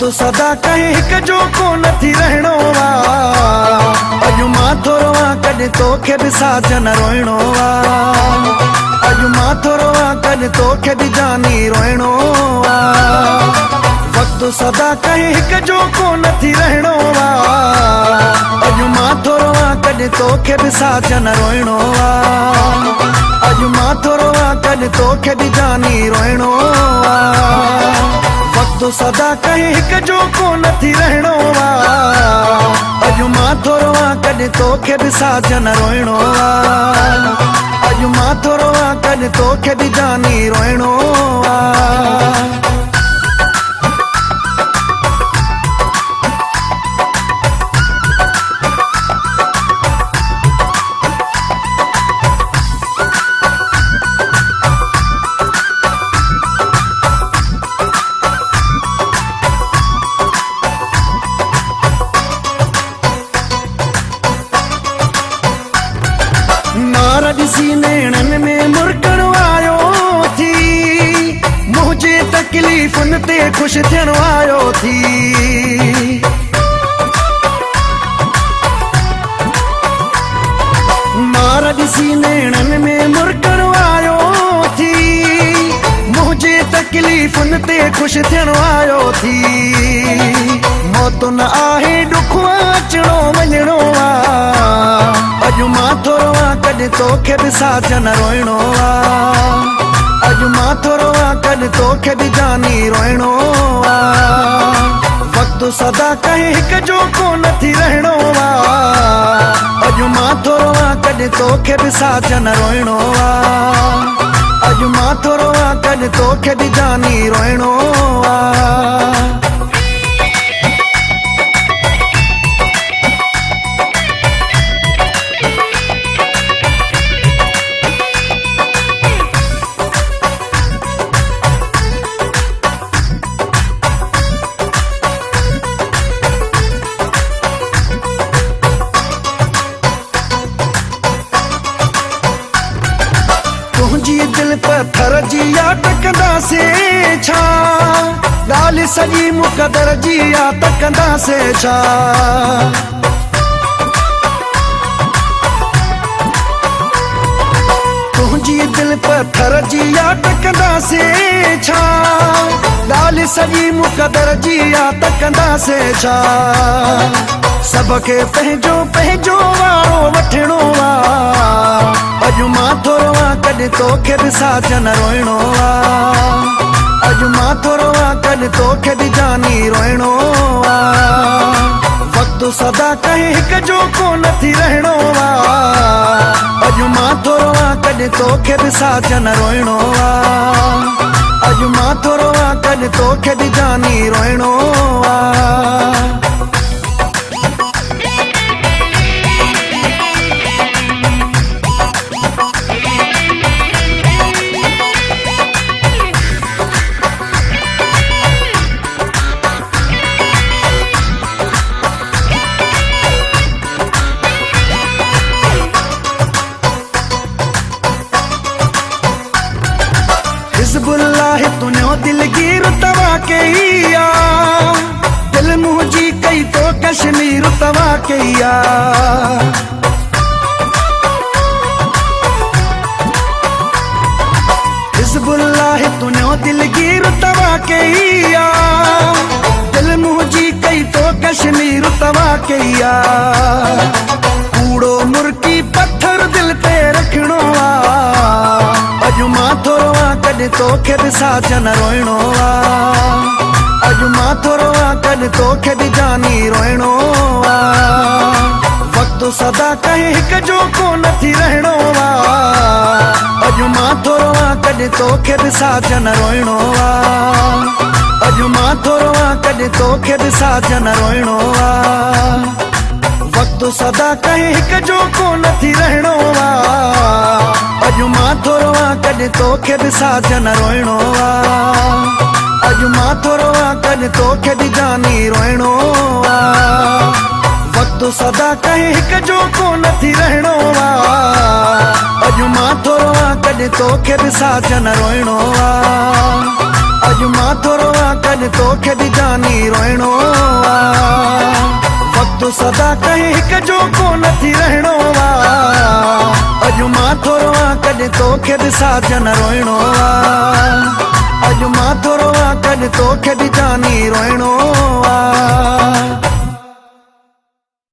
वक्त सदा कहीं हिक जो को नथी रहणो वा। अॼु मां थो रोवां कॾहिं तोखे बि साजन रोइणो वा। अॼु मां थो रोवां कॾहिं तोखे बि जानी रोइणो वा। वक्त सदा कहीं हिक जो को नथी रहणो वा। अॼु मां थो रोवां कॾहिं तोखे बि साजन रोइणो वा। अॼु मां थो रोवां कॾहिं तोखे बि जानी रोइणो वा। वक्त सदा कहीं हिक जो को नथी रहणो वा। अॼु मां थो रोवां कॾहिं तोखे बि साजन रोइणो वा। अॼु मां थो रोवां कॾहिं तोखे बि जानी रोइणो वा। ॾिसी नेणनि में मुरकण आयो थी। मुंहिंजे तकलीफ़ुनि ते ख़ुशि थियण आयो थी। मार ॾिसी नेणनि में मुरकण आयो थी। मुंहिंजे तकलीफ़ुनि ते ख़ुशि थियण आयो थी। मौत न आहे ॾुख अचणो वञणो आहे। अॼु मां थो रोवां कॾहिं तोखे बि साजन रोइणो वा। अॼु मां थो रोवां कॾहिं तोखे बि जानी रोइणो वा। वक्त सदा कहीं हिक जो को नथी रहणो वा। अॼु मां थो रोवां कॾहिं तोखे बि साजन रोइणो वा। अॼु मां थो रोवां कॾहिं तोखे बि जानी रोइणो वा। तुंहिंजी दिल पत्थर जी टकंदासीं छा। ॻाल्हि सॼी मुक़दर जी तकंदासीं छा। तुंहिंजी दिल पत्थर जी टकंदासीं छा। ॻाल्हि सॼी मुक़दर जी तकंदासीं छा। सबके पंहिंजो पंहिंजो वारो वठणो वा। अॼु मां थो रोवां कॾहिं तोखे बि साजन रोइणो वा। अॼु मां थो रोवां कॾहिं तोखे बि जानी रोइणो वा। वक्त सदा कहीं हिक जो को नथी रहणो वा। अॼु मां थो रोवां कॾहिं तोखे बि साजन रोइणो वा। अॼु मां थो रोवां कॾहिं तोखे बि जानी रोइणो वा। हिज़्बुल्लाह तुंहिंजो दिलगीर तवा कई आ। दिल मुंहिंजी कई तो कश्मीर तवा कई आ। हिज़्बुल्लाह तुंहिंजो दिलगीर तवा कई आ। दिल मुंहिंजी कई तो कश्मीर तवा कई आ। कूड़ो मुर्की पत्थर दिल ते रखणो आ। अॼु मां थो रोवां कॾहिं तोखे बि साजन रोइणो वा। अॼु मां थो रोवां कॾहिं तोखे बि जानी रोइणो वा। वक्त सदा कहीं हिक जो को नथी रहणो वा। अॼु मां थो रोवां कॾहिं तोखे बि साजन रोइणो वा। अॼु मां थो रोवां कॾहिं तोखे बि साजन रोइणो वा। वक्त सदा कहीं हिक जो को नथी रहणो वा। अॼु मां थो रोवां कॾहिं तोखे बि साजन रोइणो वा। अॼु मां थो रोवां कॾहिं तोखे बि जानी रोइणो वा। वक्त सदा कहीं हिक जो को नथी रहणो वा। अॼु मां थो रोवां कॾहिं तोखे बि साजन रोइणो वा। अॼु मां थो रोवां कॾहिं तोखे बि जानी रोइणो सदा कहीं हिक जो कोन थी रहणो आ अॼु मां थो रोवां कॾहिं तोखे ॾिसां जन रोइणो आ अॼु मां थो रोवां कॾहिं तोखे ॾिसां नी रोइणो आ